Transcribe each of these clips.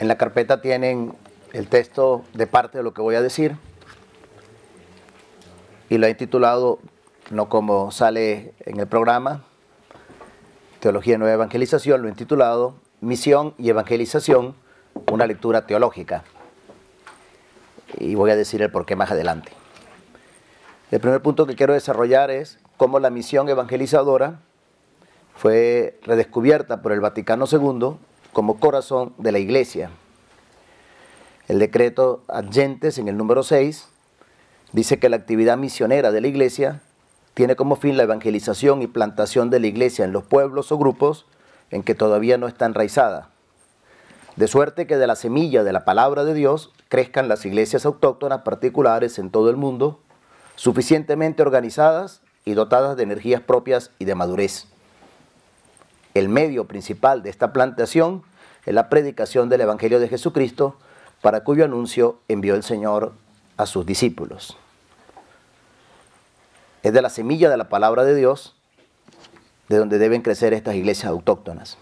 En la carpeta tienen el texto de parte de lo que voy a decir y lo he titulado, no como sale en el programa, Teología y Nueva Evangelización, lo he titulado Misión y Evangelización, una lectura teológica. Y voy a decir el porqué más adelante. El primer punto que quiero desarrollar es cómo la misión evangelizadora fue redescubierta por el Vaticano II como corazón de la Iglesia. El decreto Ad Gentes, en el número 6, dice que la actividad misionera de la Iglesia tiene como fin la evangelización y plantación de la Iglesia en los pueblos o grupos en que todavía no está enraizada, de suerte que de la semilla de la palabra de Dios crezcan las iglesias autóctonas particulares en todo el mundo, suficientemente organizadas y dotadas de energías propias y de madurez. El medio principal de esta plantación es la predicación del Evangelio de Jesucristo, para cuyo anuncio envió el Señor a sus discípulos. Es de la semilla de la palabra de Dios de donde deben crecer estas iglesias autóctonas.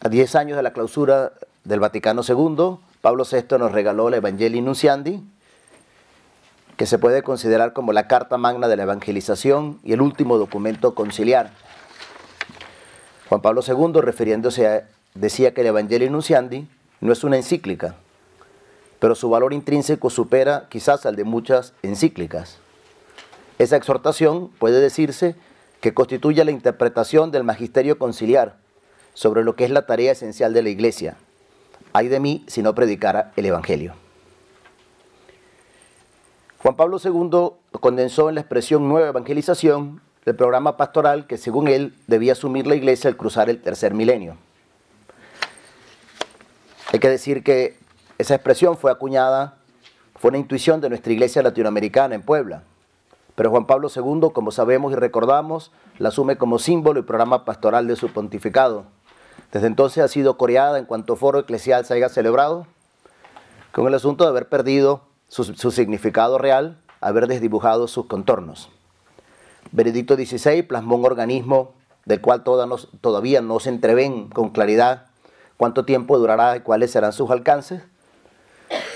A 10 años de la clausura del Vaticano II, Pablo VI nos regaló la Evangelii Nunciandi, que se puede considerar como la carta magna de la evangelización y el último documento conciliar. Juan Pablo II, refiriéndose decía que el Evangelii Nunciandi no es una encíclica, pero su valor intrínseco supera quizás al de muchas encíclicas. Esa exhortación puede decirse que constituye la interpretación del magisterio conciliar sobre lo que es la tarea esencial de la Iglesia. Ay de mí si no predicara el Evangelio. Juan Pablo II condensó en la expresión nueva evangelización el programa pastoral que, según él, debía asumir la Iglesia al cruzar el tercer milenio. Hay que decir que esa expresión fue acuñada, fue una intuición de nuestra Iglesia latinoamericana en Puebla, pero Juan Pablo II, como sabemos y recordamos, la asume como símbolo y programa pastoral de su pontificado. Desde entonces ha sido coreada en cuanto foro eclesial se haya celebrado, con el asunto de haber perdido su significado real, haber desdibujado sus contornos. Benedicto XVI plasmó un organismo del cual todavía no se entreven con claridad cuánto tiempo durará y cuáles serán sus alcances.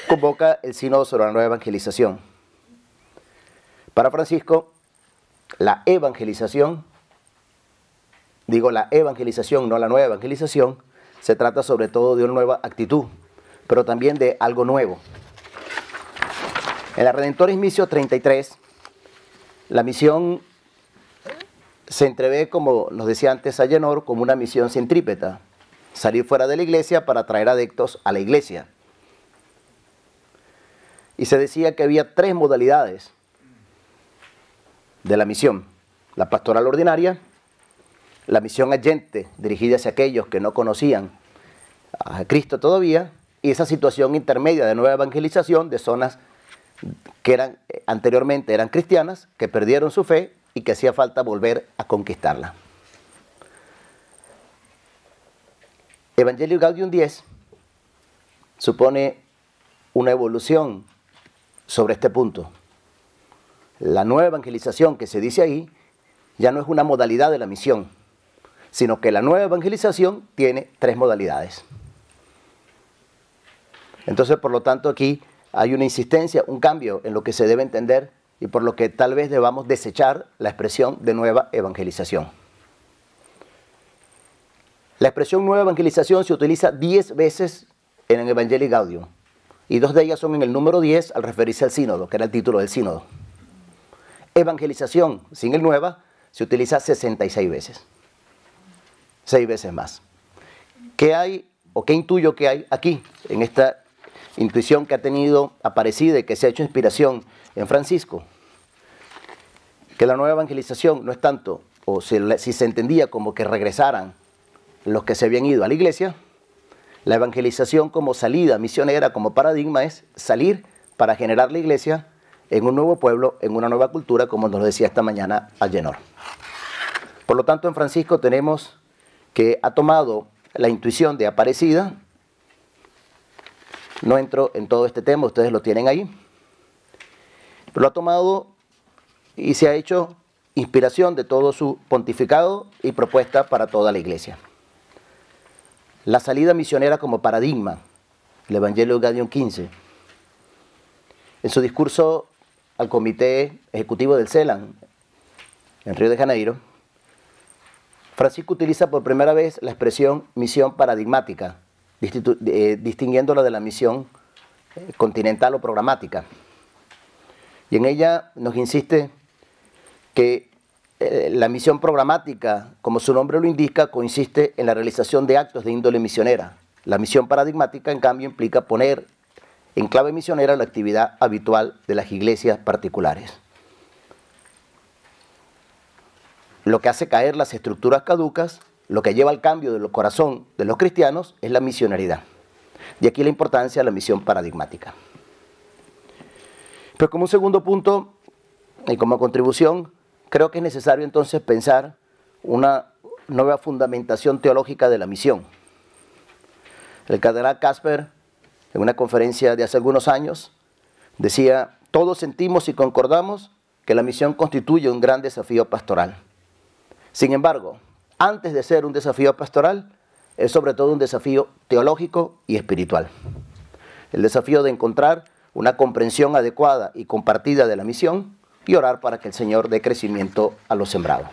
Convoca el sínodo sobre la nueva evangelización. Para Francisco, la evangelización, digo la evangelización, no la nueva evangelización, se trata sobre todo de una nueva actitud, pero también de algo nuevo. En la Redentoris Missio 33, la misión se entrevé, como nos decía antes Agenor, como una misión centrípeta, salir fuera de la iglesia para traer adeptos a la iglesia. Y se decía que había 3 modalidades de la misión: la pastoral ordinaria, la misión agente, dirigida hacia aquellos que no conocían a Cristo todavía, y esa situación intermedia de nueva evangelización de zonas que anteriormente eran cristianas, que perdieron su fe y que hacía falta volver a conquistarla. Evangelii Gaudium 10 supone una evolución sobre este punto. La nueva evangelización que se dice ahí ya no es una modalidad de la misión, sino que la nueva evangelización tiene 3 modalidades. Entonces, por lo tanto, aquí hay una insistencia, un cambio en lo que se debe entender y por lo que tal vez debamos desechar la expresión de nueva evangelización. La expresión nueva evangelización se utiliza 10 veces en el Evangelii Gaudium y 2 de ellas son en el número 10 al referirse al sínodo, que era el título del sínodo. Evangelización sin el nueva se utiliza 66 veces, 6 veces más. ¿Qué hay o qué intuyo que hay aquí en esta intuición que ha tenido Aparecida y que se ha hecho inspiración en Francisco? Que la nueva evangelización no es tanto, o si se entendía como que regresaran los que se habían ido a la iglesia, la evangelización como salida misionera, como paradigma, es salir para generar la iglesia en un nuevo pueblo, en una nueva cultura, como nos decía esta mañana Agenor. Por lo tanto, en Francisco tenemos que ha tomado la intuición de Aparecida. No entro en todo este tema, ustedes lo tienen ahí, pero lo ha tomado y se ha hecho inspiración de todo su pontificado y propuesta para toda la iglesia. la salida misionera como paradigma, el Evangelio de Gaudium 15. En su discurso al Comité Ejecutivo del CELAM, en Río de Janeiro, Francisco utiliza por primera vez la expresión misión paradigmática, distinguiéndola de la misión continental o programática. Y en ella nos insiste que la misión programática, como su nombre lo indica, consiste en la realización de actos de índole misionera. La misión paradigmática, en cambio, implica poner en clave misionera la actividad habitual de las iglesias particulares. Lo que hace caer las estructuras caducas, lo que lleva al cambio del corazón de los cristianos, es la misioneridad. Y aquí la importancia de la misión paradigmática. Pero como un segundo punto, y como contribución, creo que es necesario entonces pensar una nueva fundamentación teológica de la misión. El cardenal Casper, en una conferencia de hace algunos años, decía: todos sentimos y concordamos que la misión constituye un gran desafío pastoral. Sin embargo, antes de ser un desafío pastoral, es sobre todo un desafío teológico y espiritual. El desafío de encontrar una comprensión adecuada y compartida de la misión y orar para que el Señor dé crecimiento a los sembrados.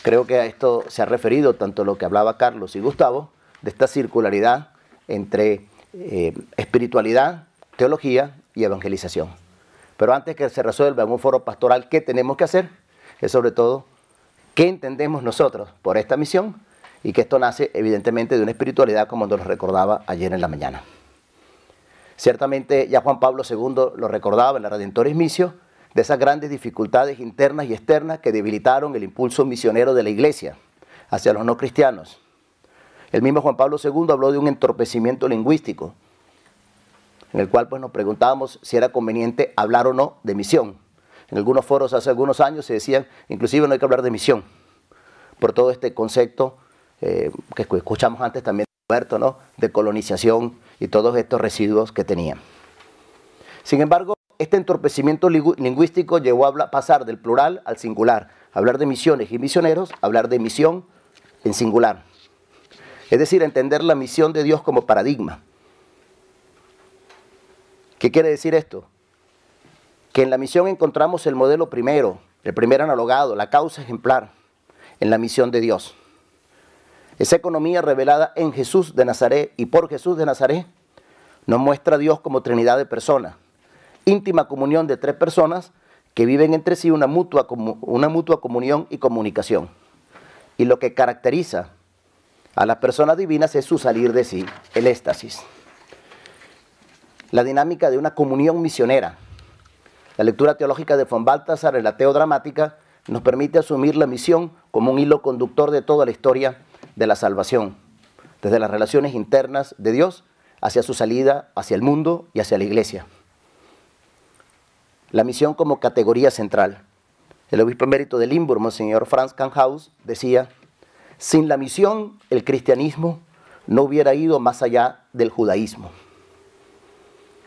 Creo que a esto se ha referido tanto lo que hablaba Carlos y Gustavo, de esta circularidad entre espiritualidad, teología y evangelización. Pero antes que se resuelva en un foro pastoral qué tenemos que hacer, es sobre todo qué entendemos nosotros por esta misión, y que esto nace evidentemente de una espiritualidad como nos lo recordaba ayer en la mañana. Ciertamente ya Juan Pablo II lo recordaba en la Redentoris Missio, de esas grandes dificultades internas y externas que debilitaron el impulso misionero de la Iglesia hacia los no cristianos. El mismo Juan Pablo II habló de un entorpecimiento lingüístico, en el cual pues nos preguntábamos si era conveniente hablar o no de misión. En algunos foros hace algunos años se decían, inclusive no hay que hablar de misión, por todo este concepto que escuchamos antes también de Roberto, ¿no?, de colonización y todos estos residuos que tenían. Sin embargo, este entorpecimiento lingüístico llevó a pasar del plural al singular, hablar de misiones y misioneros, hablar de misión en singular. Es decir, entender la misión de Dios como paradigma. ¿Qué quiere decir esto? Que en la misión encontramos el modelo primero, el primer analogado, la causa ejemplar en la misión de Dios. Esa economía revelada en Jesús de Nazaret y por Jesús de Nazaret nos muestra a Dios como Trinidad de personas, íntima comunión de tres personas que viven entre sí una mutua comunión y comunicación. Y lo que caracteriza a las personas divinas es su salir de sí, el éxtasis. La dinámica de una comunión misionera. La lectura teológica de von Balthasar en la Teodramática nos permite asumir la misión como un hilo conductor de toda la historia de la salvación, desde las relaciones internas de Dios hacia su salida hacia el mundo y hacia la Iglesia. La misión como categoría central. El obispo emérito de Limburg, Monseñor Franz Kahnhaus, decía: sin la misión, el cristianismo no hubiera ido más allá del judaísmo.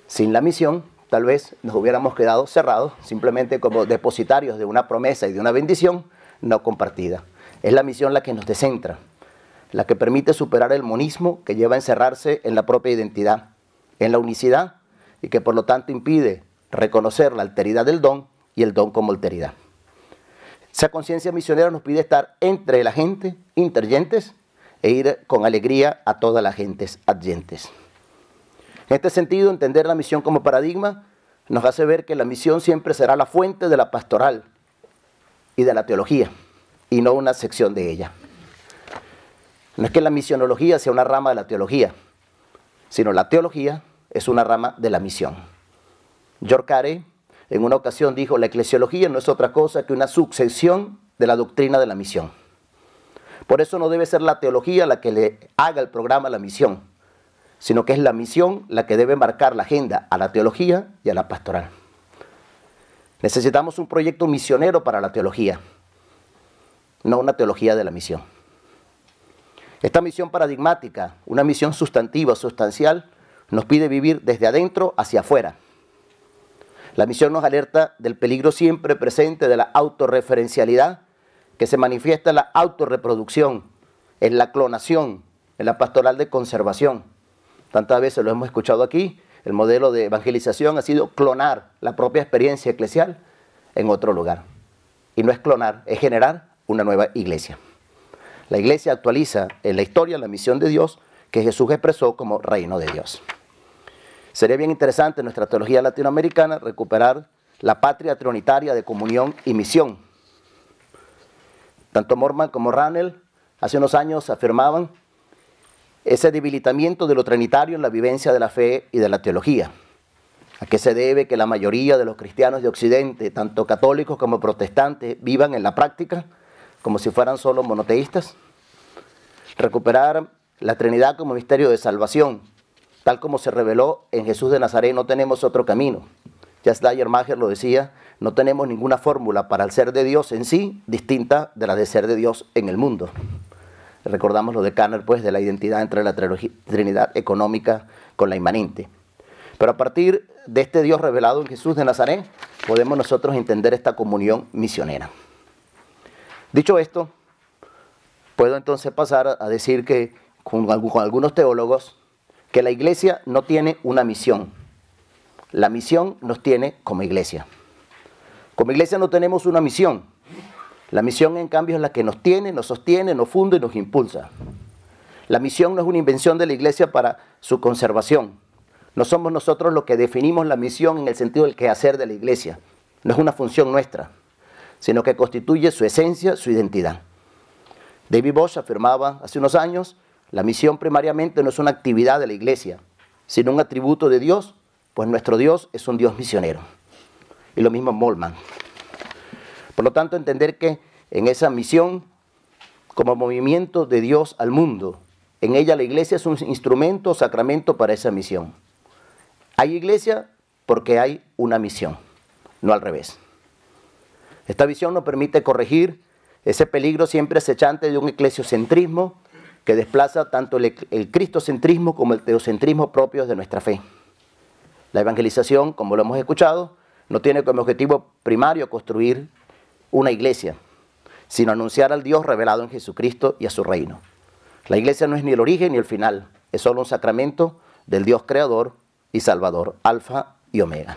Sin la misión, tal vez nos hubiéramos quedado cerrados, simplemente como depositarios de una promesa y de una bendición no compartida. Es la misión la que nos descentra, la que permite superar el monismo que lleva a encerrarse en la propia identidad, en la unicidad, y que por lo tanto impide reconocer la alteridad del don y el don como alteridad. Esa conciencia misionera nos pide estar entre la gente, intergentes, e ir con alegría a todas las gentes adyentes. En este sentido, entender la misión como paradigma nos hace ver que la misión siempre será la fuente de la pastoral y de la teología, y no una sección de ella. No es que la misionología sea una rama de la teología, sino la teología es una rama de la misión. George Carey en una ocasión dijo: la eclesiología no es otra cosa que una sucesión de la doctrina de la misión. Por eso no debe ser la teología la que le haga el programa a la misión, sino que es la misión la que debe marcar la agenda a la teología y a la pastoral. Necesitamos un proyecto misionero para la teología, no una teología de la misión. Esta misión paradigmática, una misión sustantiva, sustancial, nos pide vivir desde adentro hacia afuera. La misión nos alerta del peligro siempre presente de la autorreferencialidad, que se manifiesta en la autorreproducción, en la clonación, en la pastoral de conservación. Tantas veces lo hemos escuchado aquí, el modelo de evangelización ha sido clonar la propia experiencia eclesial en otro lugar. Y no es clonar, es generar una nueva iglesia. La iglesia actualiza en la historia la misión de Dios que Jesús expresó como reino de Dios. Sería bien interesante en nuestra teología latinoamericana recuperar la patria trinitaria de comunión y misión. Tanto Mormon como Ranel hace unos años afirmaban ese debilitamiento de lo trinitario en la vivencia de la fe y de la teología. ¿A qué se debe que la mayoría de los cristianos de Occidente, tanto católicos como protestantes, vivan en la práctica como si fueran solo monoteístas? Recuperar la Trinidad como misterio de salvación, tal como se reveló en Jesús de Nazaret, no tenemos otro camino. Ya Schleiermacher lo decía, no tenemos ninguna fórmula para el ser de Dios en sí distinta de la de ser de Dios en el mundo. Recordamos lo de Kanner, pues, de la identidad entre la Trinidad económica con la inmanente. Pero a partir de este Dios revelado en Jesús de Nazaret, podemos nosotros entender esta comunión misionera. Dicho esto, puedo entonces pasar a decir que con algunos teólogos, que la iglesia no tiene una misión. La misión nos tiene como iglesia. Como iglesia no tenemos una misión. La misión, en cambio, es la que nos tiene, nos sostiene, nos funde y nos impulsa. La misión no es una invención de la iglesia para su conservación. No somos nosotros los que definimos la misión en el sentido del quehacer de la iglesia. No es una función nuestra, sino que constituye su esencia, su identidad. David Bosch afirmaba hace unos años, la misión primariamente no es una actividad de la iglesia, sino un atributo de Dios, pues nuestro Dios es un Dios misionero. Y lo mismo Moltmann. Por lo tanto, entender que en esa misión, como movimiento de Dios al mundo, en ella la iglesia es un instrumento, sacramento para esa misión. Hay iglesia porque hay una misión, no al revés. Esta visión nos permite corregir ese peligro siempre acechante de un eclesiocentrismo que desplaza tanto el cristocentrismo como el teocentrismo propios de nuestra fe. La evangelización, como lo hemos escuchado, no tiene como objetivo primario construir una iglesia, sino anunciar al Dios revelado en Jesucristo y a su reino. La iglesia no es ni el origen ni el final, es solo un sacramento del Dios creador y salvador, alfa y omega.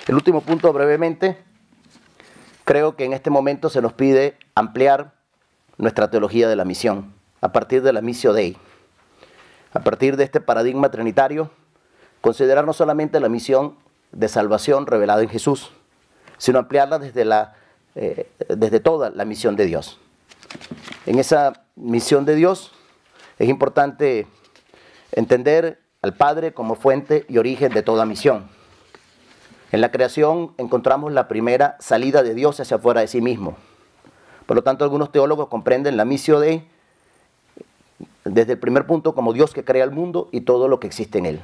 El último punto, brevemente, creo que en este momento se nos pide ampliar nuestra teología de la misión, a partir de la Missio Dei. A partir de este paradigma trinitario, considerar no solamente la misión de salvación revelada en Jesús, sino ampliarla desde toda la misión de Dios. En esa misión de Dios es importante entender al Padre como fuente y origen de toda misión. En la creación encontramos la primera salida de Dios hacia afuera de sí mismo. Por lo tanto, algunos teólogos comprenden la Missio Dei desde el primer punto como Dios que crea el mundo y todo lo que existe en él.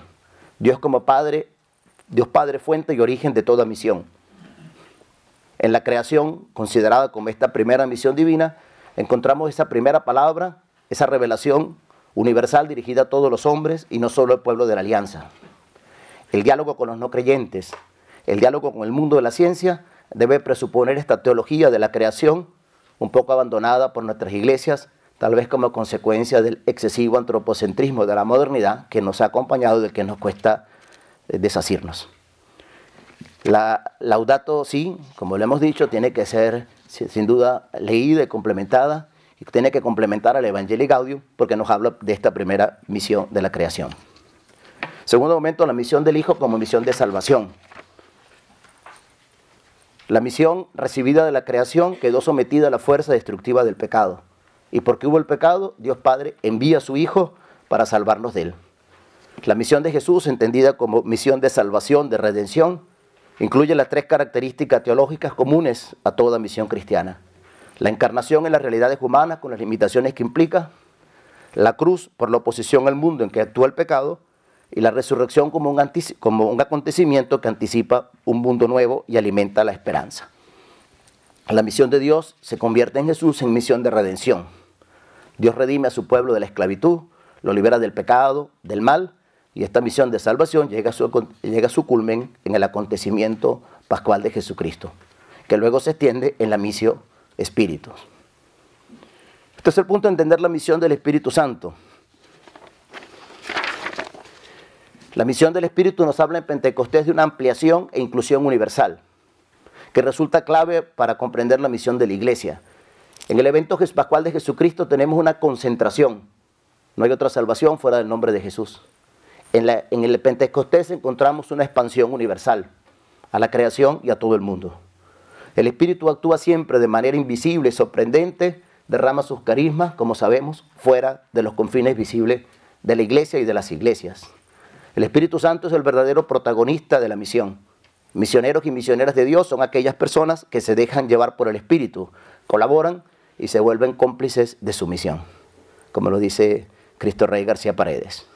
Dios como Padre, Dios Padre, fuente y origen de toda misión. En la creación, considerada como esta primera misión divina, encontramos esa primera palabra, esa revelación universal dirigida a todos los hombres y no solo al pueblo de la alianza. El diálogo con los no creyentes, el diálogo con el mundo de la ciencia debe presuponer esta teología de la creación un poco abandonada por nuestras iglesias, tal vez como consecuencia del excesivo antropocentrismo de la modernidad que nos ha acompañado y del que nos cuesta desasirnos. La Laudato Si, como lo hemos dicho, tiene que ser sin duda leída y complementada, y tiene que complementar al Evangelii Gaudium porque nos habla de esta primera misión de la creación. Segundo momento, la misión del Hijo como misión de salvación. La misión recibida de la creación quedó sometida a la fuerza destructiva del pecado. Y porque hubo el pecado, Dios Padre envía a su Hijo para salvarnos de él. La misión de Jesús, entendida como misión de salvación, de redención, incluye las tres características teológicas comunes a toda misión cristiana. La encarnación en las realidades humanas con las limitaciones que implica, la cruz por la oposición al mundo en que actúa el pecado, y la resurrección como un acontecimiento que anticipa un mundo nuevo y alimenta la esperanza. La misión de Dios se convierte en Jesús en misión de redención. Dios redime a su pueblo de la esclavitud, lo libera del pecado, del mal, y esta misión de salvación llega a su culmen en el acontecimiento pascual de Jesucristo, que luego se extiende en la Missio Spiritus. Este es el punto de entender la misión del Espíritu Santo. La misión del Espíritu nos habla en Pentecostés de una ampliación e inclusión universal, que resulta clave para comprender la misión de la iglesia. En el evento pascual de Jesucristo tenemos una concentración. No hay otra salvación fuera del nombre de Jesús. En el Pentecostés encontramos una expansión universal a la creación y a todo el mundo. El Espíritu actúa siempre de manera invisible, sorprendente, derrama sus carismas, como sabemos, fuera de los confines visibles de la iglesia y de las iglesias. El Espíritu Santo es el verdadero protagonista de la misión. Misioneros y misioneras de Dios son aquellas personas que se dejan llevar por el Espíritu, colaboran y se vuelven cómplices de su misión, como lo dice Cristo Rey García Paredes.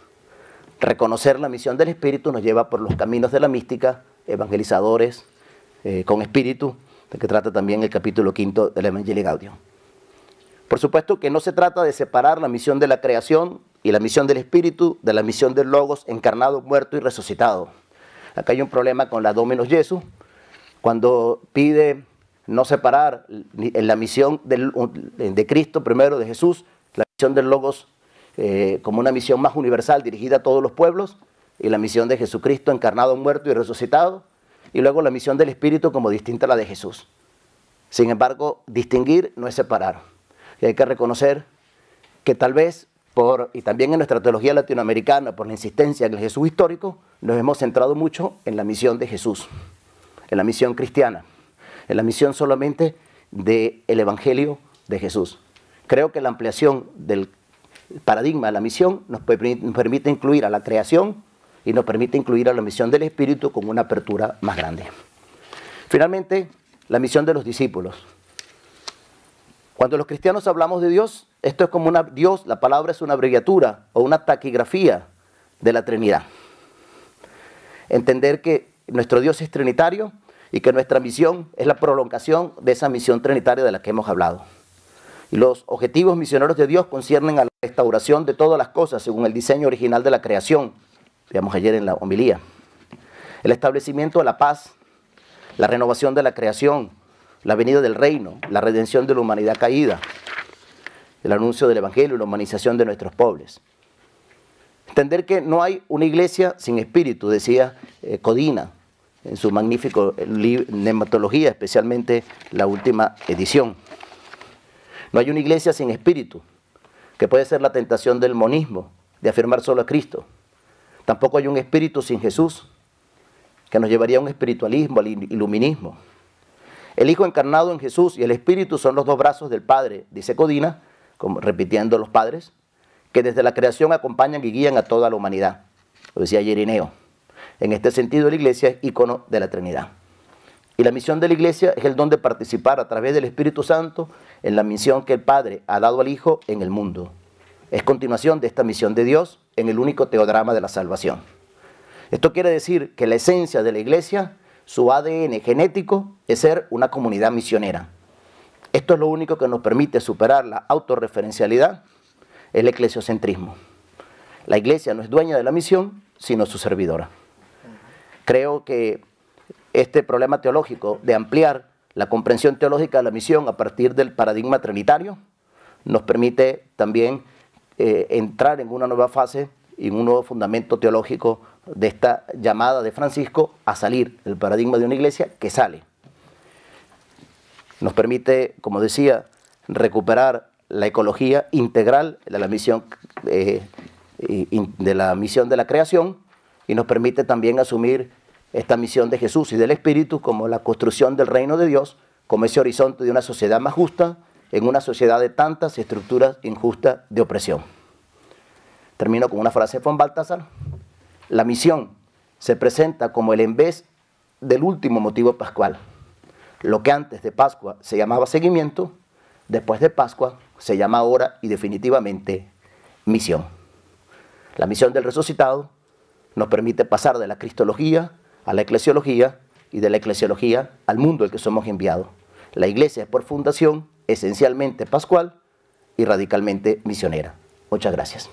Reconocer la misión del Espíritu nos lleva por los caminos de la mística, evangelizadores con Espíritu, de que trata también el capítulo 5 del Evangelii Gaudium. Por supuesto que no se trata de separar la misión de la creación y la misión del Espíritu de la misión del Logos encarnado, muerto y resucitado. Acá hay un problema con la Dominus Jesús, cuando pide no separar la misión de Cristo, primero de Jesús, la misión del Logos como una misión más universal dirigida a todos los pueblos, y la misión de Jesucristo encarnado, muerto y resucitado, y luego la misión del Espíritu como distinta a la de Jesús. Sin embargo, distinguir no es separar. Y hay que reconocer que tal vez, y también en nuestra teología latinoamericana, por la insistencia en el Jesús histórico, nos hemos centrado mucho en la misión de Jesús, en la misión cristiana, en la misión solamente del Evangelio de Jesús. Creo que la ampliación del paradigma de la misión nos permite incluir a la creación y nos permite incluir a la misión del Espíritu con una apertura más grande. Finalmente, la misión de los discípulos. Cuando los cristianos hablamos de Dios, esto es como Dios, la palabra es una abreviatura o una taquigrafía de la Trinidad. Entender que nuestro Dios es trinitario y que nuestra misión es la prolongación de esa misión trinitaria de la que hemos hablado. Y los objetivos misioneros de Dios conciernen a la restauración de todas las cosas según el diseño original de la creación, veamos ayer en la homilía. El establecimiento de la paz, la renovación de la creación, la venida del reino, la redención de la humanidad caída, el anuncio del Evangelio y la humanización de nuestros pobres. Entender que no hay una iglesia sin espíritu, decía Codina en su magnífico Nematología, especialmente la última edición. No hay una iglesia sin espíritu, que puede ser la tentación del monismo, de afirmar solo a Cristo. Tampoco hay un espíritu sin Jesús, que nos llevaría a un espiritualismo, al iluminismo. El Hijo encarnado en Jesús y el Espíritu son los dos brazos del Padre, dice Codina, como repitiendo los padres, que desde la creación acompañan y guían a toda la humanidad. Lo decía Irineo. En este sentido, la iglesia es ícono de la Trinidad. Y la misión de la iglesia es el don de participar a través del Espíritu Santo en la misión que el Padre ha dado al Hijo en el mundo. Es continuación de esta misión de Dios en el único teodrama de la salvación. Esto quiere decir que la esencia de la iglesia, su ADN genético, es ser una comunidad misionera. Esto es lo único que nos permite superar la autorreferencialidad, el eclesiocentrismo. La iglesia no es dueña de la misión, sino su servidora. Creo que este problema teológico de ampliar la comprensión teológica de la misión a partir del paradigma trinitario nos permite también entrar en una nueva fase y en un nuevo fundamento teológico de esta llamada de Francisco a salir del paradigma de una iglesia que sale. Nos permite, como decía, recuperar la ecología integral de la misión de la creación y nos permite también asumir esta misión de Jesús y del Espíritu como la construcción del reino de Dios, como ese horizonte de una sociedad más justa en una sociedad de tantas estructuras injustas de opresión. Termino con una frase de von Balthasar. La misión se presenta como el en vez del último motivo pascual. Lo que antes de Pascua se llamaba seguimiento, después de Pascua se llama ahora y definitivamente misión. La misión del resucitado nos permite pasar de la cristología a la eclesiología y de la eclesiología al mundo al que somos enviados. La iglesia es por fundación esencialmente pascual y radicalmente misionera. Muchas gracias.